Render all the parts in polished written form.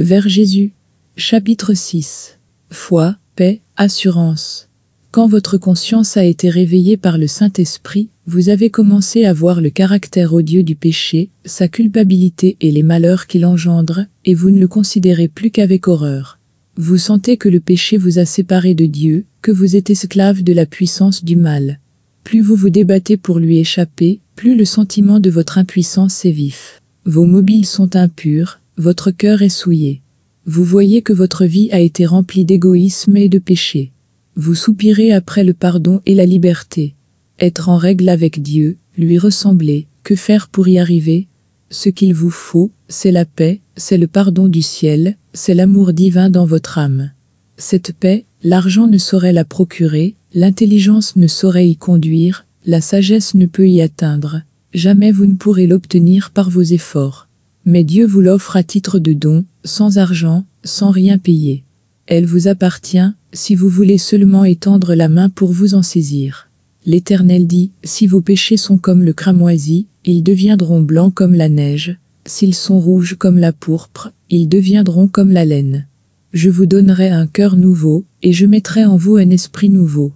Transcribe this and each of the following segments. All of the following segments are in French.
Vers Jésus. Chapitre 6. Foi, paix, assurance. Quand votre conscience a été réveillée par le Saint-Esprit, vous avez commencé à voir le caractère odieux du péché, sa culpabilité et les malheurs qu'il engendre, et vous ne le considérez plus qu'avec horreur. Vous sentez que le péché vous a séparé de Dieu, que vous êtes esclave de la puissance du mal. Plus vous vous débattez pour lui échapper, plus le sentiment de votre impuissance est vif. Vos mobiles sont impurs, votre cœur est souillé. Vous voyez que votre vie a été remplie d'égoïsme et de péché. Vous soupirez après le pardon et la liberté. Être en règle avec Dieu, lui ressembler, que faire pour y arriver? Ce qu'il vous faut, c'est la paix, c'est le pardon du ciel, c'est l'amour divin dans votre âme. Cette paix, l'argent ne saurait la procurer, l'intelligence ne saurait y conduire, la sagesse ne peut y atteindre. Jamais vous ne pourrez l'obtenir par vos efforts. Mais Dieu vous l'offre à titre de don, sans argent, sans rien payer. Elle vous appartient, si vous voulez seulement étendre la main pour vous en saisir. L'Éternel dit, si vos péchés sont comme le cramoisi, ils deviendront blancs comme la neige. S'ils sont rouges comme la pourpre, ils deviendront comme la laine. Je vous donnerai un cœur nouveau, et je mettrai en vous un esprit nouveau.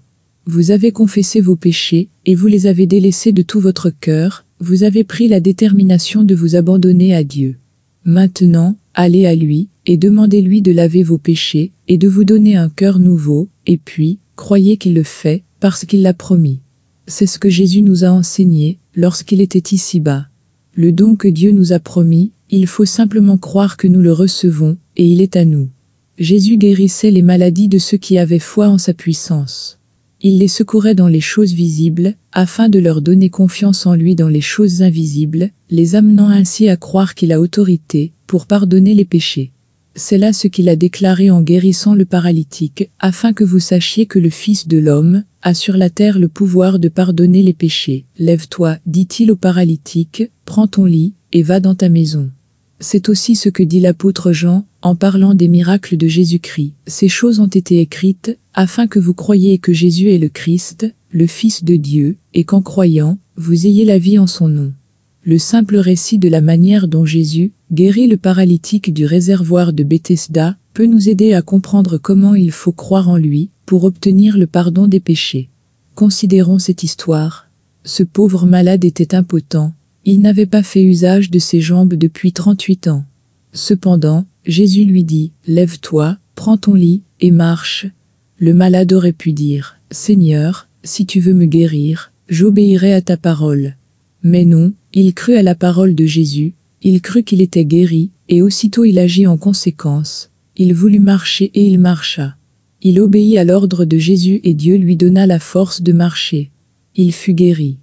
Vous avez confessé vos péchés, et vous les avez délaissés de tout votre cœur, vous avez pris la détermination de vous abandonner à Dieu. Maintenant, allez à lui, et demandez-lui de laver vos péchés, et de vous donner un cœur nouveau, et puis, croyez qu'il le fait, parce qu'il l'a promis. C'est ce que Jésus nous a enseigné, lorsqu'il était ici-bas. Le don que Dieu nous a promis, il faut simplement croire que nous le recevons, et il est à nous. Jésus guérissait les maladies de ceux qui avaient foi en sa puissance. Il les secourait dans les choses visibles, afin de leur donner confiance en lui dans les choses invisibles, les amenant ainsi à croire qu'il a autorité, pour pardonner les péchés. C'est là ce qu'il a déclaré en guérissant le paralytique, afin que vous sachiez que le Fils de l'homme a sur la terre le pouvoir de pardonner les péchés. Lève-toi, dit-il au paralytique, prends ton lit, et va dans ta maison. C'est aussi ce que dit l'apôtre Jean, en parlant des miracles de Jésus-Christ. Ces choses ont été écrites, afin que vous croyiez que Jésus est le Christ, le Fils de Dieu, et qu'en croyant, vous ayez la vie en son nom. Le simple récit de la manière dont Jésus guérit le paralytique du réservoir de Bethesda peut nous aider à comprendre comment il faut croire en lui pour obtenir le pardon des péchés. Considérons cette histoire. Ce pauvre malade était impotent. Il n'avait pas fait usage de ses jambes depuis 38 ans. Cependant, Jésus lui dit, « Lève-toi, prends ton lit, et marche. » Le malade aurait pu dire, « Seigneur, si tu veux me guérir, j'obéirai à ta parole. » Mais non, il crut à la parole de Jésus, il crut qu'il était guéri, et aussitôt il agit en conséquence. Il voulut marcher et il marcha. Il obéit à l'ordre de Jésus et Dieu lui donna la force de marcher. Il fut guéri.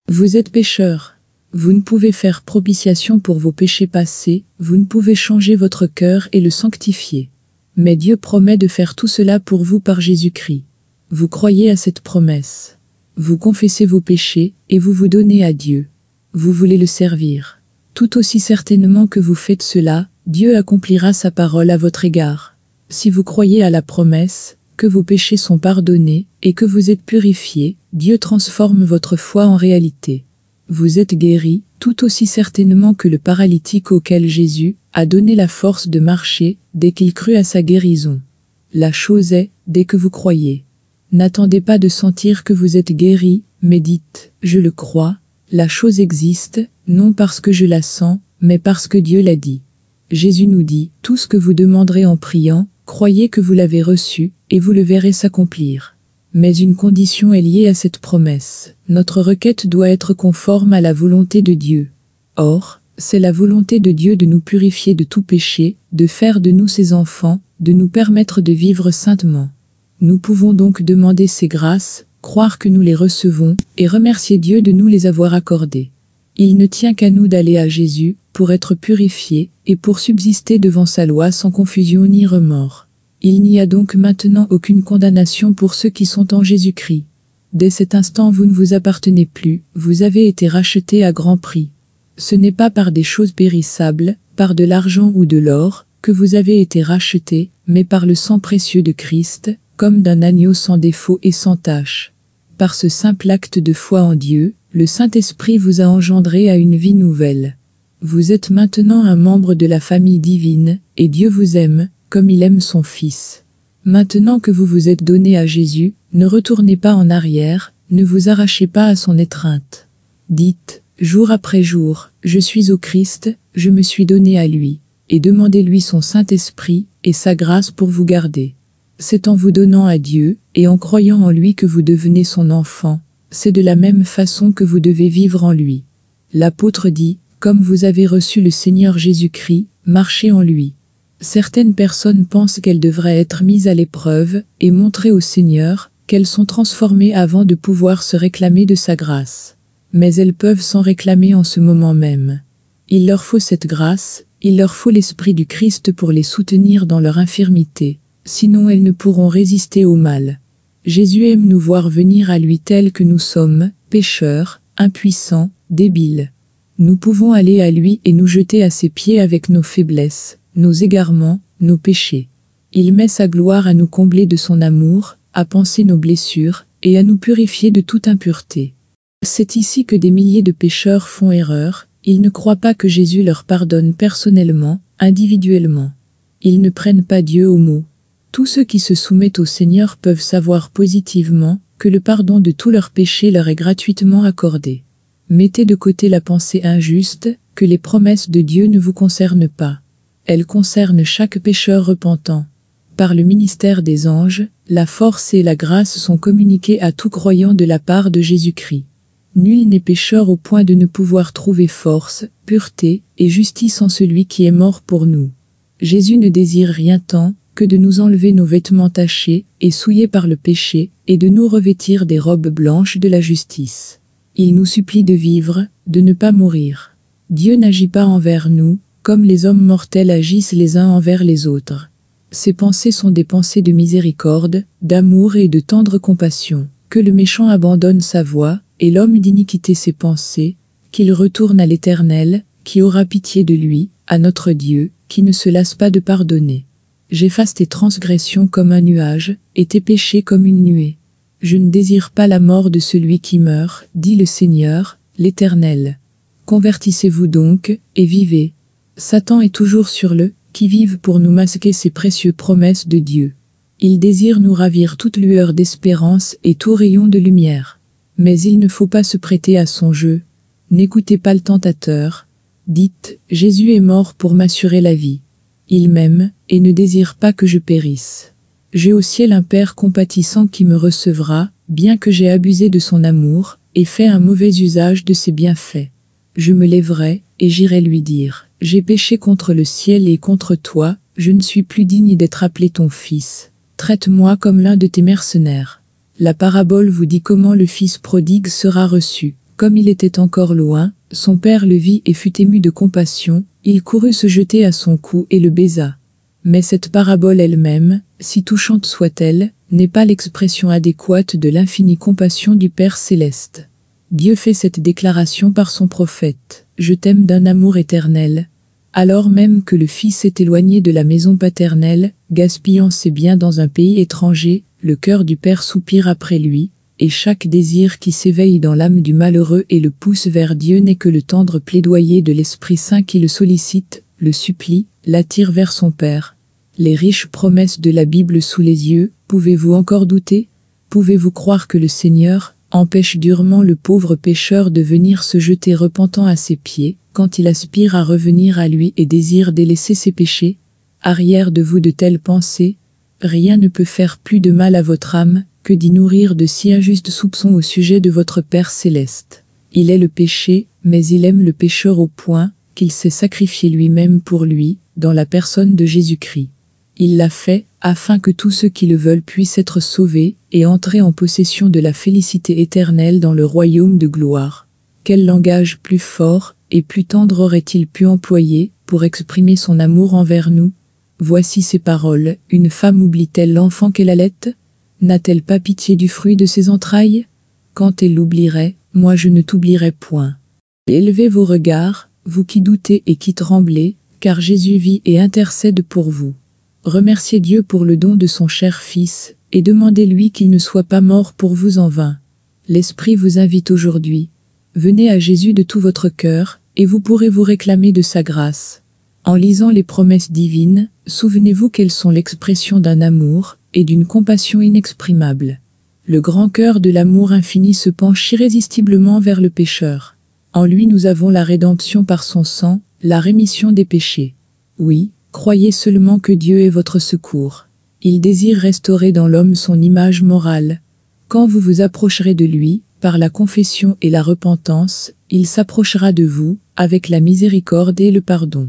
Vous êtes pécheur. Vous ne pouvez faire propitiation pour vos péchés passés, vous ne pouvez changer votre cœur et le sanctifier. Mais Dieu promet de faire tout cela pour vous par Jésus-Christ. Vous croyez à cette promesse. Vous confessez vos péchés, et vous vous donnez à Dieu. Vous voulez le servir. Tout aussi certainement que vous faites cela, Dieu accomplira sa parole à votre égard. Si vous croyez à la promesse, que vos péchés sont pardonnés, et que vous êtes purifiés, Dieu transforme votre foi en réalité. Vous êtes guéri, tout aussi certainement que le paralytique auquel Jésus a donné la force de marcher, dès qu'il crut à sa guérison. La chose est, dès que vous croyez. N'attendez pas de sentir que vous êtes guéri, mais dites, je le crois, la chose existe, non parce que je la sens, mais parce que Dieu l'a dit. Jésus nous dit, tout ce que vous demanderez en priant, croyez que vous l'avez reçu, et vous le verrez s'accomplir. Mais une condition est liée à cette promesse. Notre requête doit être conforme à la volonté de Dieu. Or, c'est la volonté de Dieu de nous purifier de tout péché, de faire de nous ses enfants, de nous permettre de vivre saintement. Nous pouvons donc demander ces grâces, croire que nous les recevons, et remercier Dieu de nous les avoir accordées. Il ne tient qu'à nous d'aller à Jésus, pour être purifiés, et pour subsister devant sa loi sans confusion ni remords. Il n'y a donc maintenant aucune condamnation pour ceux qui sont en Jésus-Christ. Dès cet instant vous ne vous appartenez plus, vous avez été rachetés à grand prix. Ce n'est pas par des choses périssables, par de l'argent ou de l'or, que vous avez été rachetés, mais par le sang précieux de Christ, comme d'un agneau sans défaut et sans tache. Par ce simple acte de foi en Dieu, le Saint-Esprit vous a engendré à une vie nouvelle. Vous êtes maintenant un membre de la famille divine, et Dieu vous aime, comme il aime son Fils. Maintenant que vous vous êtes donné à Jésus, ne retournez pas en arrière, ne vous arrachez pas à son étreinte. Dites, jour après jour, je suis au Christ, je me suis donné à lui, et demandez-lui son Saint-Esprit, et sa grâce pour vous garder. C'est en vous donnant à Dieu, et en croyant en lui que vous devenez son enfant, c'est de la même façon que vous devez vivre en lui. L'apôtre dit, comme vous avez reçu le Seigneur Jésus-Christ, marchez en lui. Certaines personnes pensent qu'elles devraient être mises à l'épreuve, et montrer au Seigneur, qu'elles sont transformées avant de pouvoir se réclamer de sa grâce. Mais elles peuvent s'en réclamer en ce moment même. Il leur faut cette grâce, il leur faut l'Esprit du Christ pour les soutenir dans leur infirmité, sinon elles ne pourront résister au mal. Jésus aime nous voir venir à lui tels que nous sommes, pécheurs, impuissants, débiles. Nous pouvons aller à lui et nous jeter à ses pieds avec nos faiblesses, nos égarements, nos péchés. Il met sa gloire à nous combler de son amour, à panser nos blessures, et à nous purifier de toute impureté. C'est ici que des milliers de pécheurs font erreur, ils ne croient pas que Jésus leur pardonne personnellement, individuellement. Ils ne prennent pas Dieu au mot. Tous ceux qui se soumettent au Seigneur peuvent savoir positivement que le pardon de tous leurs péchés leur est gratuitement accordé. Mettez de côté la pensée injuste, que les promesses de Dieu ne vous concernent pas. Elles concernent chaque pécheur repentant. Par le ministère des anges, la force et la grâce sont communiquées à tout croyant de la part de Jésus-Christ. Nul n'est pécheur au point de ne pouvoir trouver force, pureté et justice en celui qui est mort pour nous. Jésus ne désire rien tant que de nous enlever nos vêtements tachés et souillés par le péché, et de nous revêtir des robes blanches de la justice. Il nous supplie de vivre, de ne pas mourir. Dieu n'agit pas envers nous, comme les hommes mortels agissent les uns envers les autres. Ses pensées sont des pensées de miséricorde, d'amour et de tendre compassion, que le méchant abandonne sa voie, et l'homme d'iniquité ses pensées, qu'il retourne à l'Éternel, qui aura pitié de lui, à notre Dieu, qui ne se lasse pas de pardonner. J'efface tes transgressions comme un nuage, et tes péchés comme une nuée. Je ne désire pas la mort de celui qui meurt, dit le Seigneur, l'Éternel. Convertissez-vous donc, et vivez. Satan est toujours sur le qui-vive pour nous masquer ces précieuses promesses de Dieu. Il désire nous ravir toute lueur d'espérance et tout rayon de lumière. Mais il ne faut pas se prêter à son jeu. N'écoutez pas le tentateur. Dites, Jésus est mort pour m'assurer la vie. Il m'aime, et ne désire pas que je périsse. J'ai au ciel un Père compatissant qui me recevra, bien que j'ai abusé de son amour, et fait un mauvais usage de ses bienfaits. Je me lèverai, et j'irai lui dire, j'ai péché contre le ciel et contre toi, je ne suis plus digne d'être appelé ton fils. Traite-moi comme l'un de tes mercenaires. La parabole vous dit comment le fils prodigue sera reçu. Comme il était encore loin, son père le vit et fut ému de compassion, il courut se jeter à son cou et le baisa. Mais cette parabole elle-même, si touchante soit-elle, n'est pas l'expression adéquate de l'infinie compassion du Père céleste. Dieu fait cette déclaration par son prophète, « Je t'aime d'un amour éternel ». Alors même que le fils est éloigné de la maison paternelle, gaspillant ses biens dans un pays étranger, le cœur du Père soupire après lui, et chaque désir qui s'éveille dans l'âme du malheureux et le pousse vers Dieu n'est que le tendre plaidoyer de l'Esprit Saint qui le sollicite, le supplie, l'attire vers son Père. Les riches promesses de la Bible sous les yeux, pouvez-vous encore douter? Pouvez-vous croire que le Seigneur empêche durement le pauvre pécheur de venir se jeter repentant à ses pieds, quand il aspire à revenir à lui et désire délaisser ses péchés? Arrière de vous de telles pensées, rien ne peut faire plus de mal à votre âme que d'y nourrir de si injustes soupçons au sujet de votre Père céleste. Il est le péché, mais il aime le pécheur au point qu'il s'est sacrifié lui-même pour lui, dans la personne de Jésus-Christ. Il l'a fait, afin que tous ceux qui le veulent puissent être sauvés et entrer en possession de la félicité éternelle dans le royaume de gloire. Quel langage plus fort et plus tendre aurait-il pu employer pour exprimer son amour envers nous? Voici ces paroles, une femme oublie-t-elle l'enfant qu'elle allaite? N'a-t-elle pas pitié du fruit de ses entrailles? Quand elle l'oublierait, moi je ne t'oublierai point. Élevez vos regards, vous qui doutez et qui tremblez, car Jésus vit et intercède pour vous. Remerciez Dieu pour le don de son cher Fils, et demandez-lui qu'il ne soit pas mort pour vous en vain. L'Esprit vous invite aujourd'hui. Venez à Jésus de tout votre cœur, et vous pourrez vous réclamer de sa grâce. En lisant les promesses divines, souvenez-vous qu'elles sont l'expression d'un amour et d'une compassion inexprimables. Le grand cœur de l'amour infini se penche irrésistiblement vers le pécheur. En lui nous avons la rédemption par son sang, la rémission des péchés. Oui, croyez seulement que Dieu est votre secours. Il désire restaurer dans l'homme son image morale. Quand vous vous approcherez de lui, par la confession et la repentance, il s'approchera de vous, avec la miséricorde et le pardon.